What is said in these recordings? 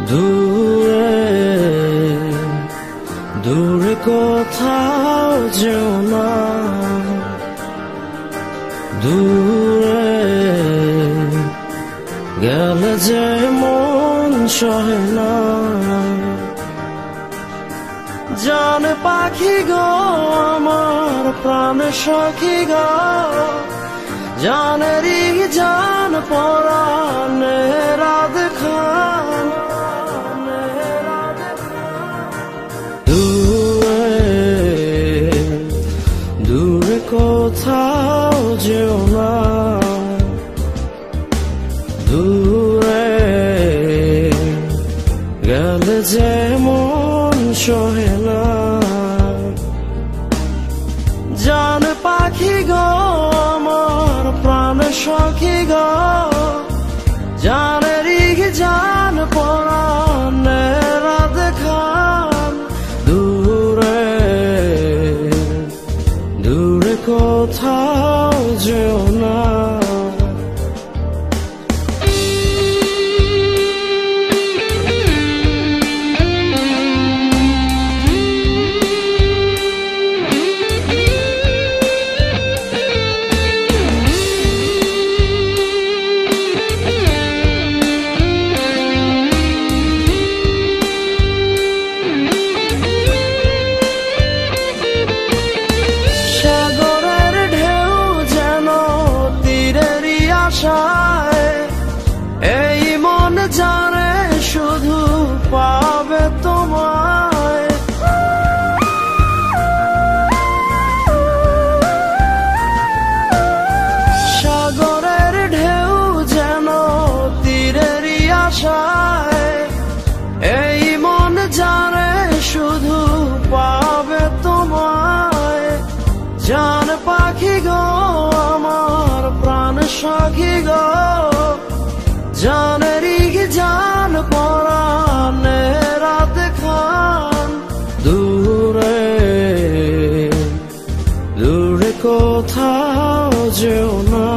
দূরে দূরে কোথাও যেও না, দূরে গেলে যে মন সহে না। জানে পাখি গো আমার প্রাণের সখী গো, জানেরই জান পরাণে রাধে খান। দূরে দূরে কোথাও যেও না, দূরে গেলে যে মন সহে না। জানে পাখি গো আমার প্রাণের সখী গো, জানেরই জান পরাণে রাধে খান। দূরে দূরে কোথাও যেও না। এই মন জানে শুধু পাবে তোমায়, সাগরের ঢেউ যেন তীরেরই আশায়। এই মন জানে শুধু পাবে তোমায়। জান পাখি গো আমার প্রাণ সখী গো, জানেরই জান পরাণে রাধে খান। দূরে দূরে কোথাও যেও না।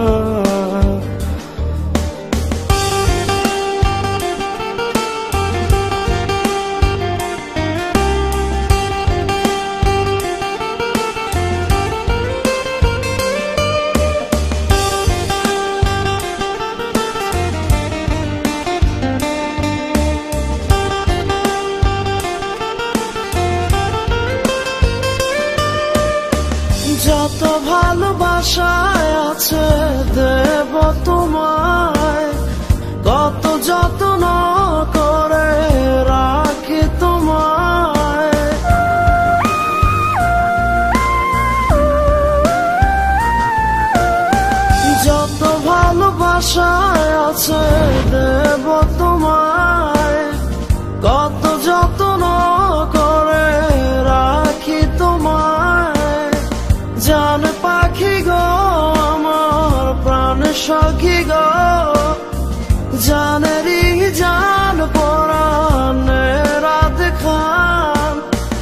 যত ভালোবাসায় আছে দেব তোমায়, কত যত্ন করে রাখি তোমায়। যত ভালোবাসায় আছে দেব তোমায়, কত যত্ন করে রাখি তোমায়। জান পাখি গো আমার প্রাণ সখী গো, জানেরই জান পরাণে রাধে খান।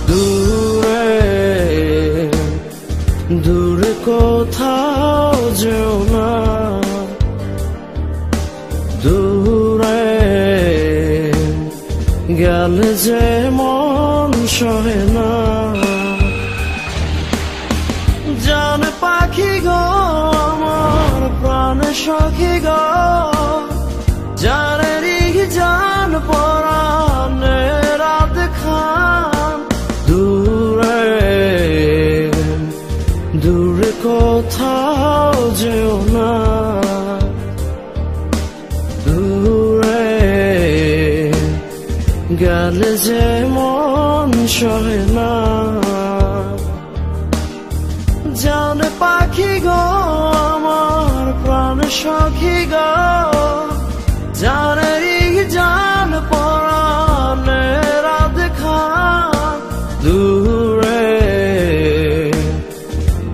দূরে দূরে কোথাও যেও না, দূরে গেলে যে মন সহে না। জান পাখি গো আমার প্রাণ সখী গো, জানেরই জান পরাণে রাধে খান। দূরে দূরে কোথাও যেও না, দূরে গেলে যে মন সহে না। জান পাখি গো আমার প্রাণ সখী গো, জানেরই জান পরাণে রাধে খান। দূরে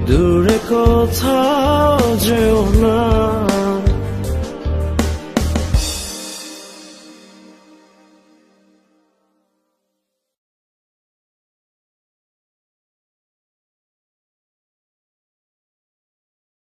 দূরে কোথাও যেও না।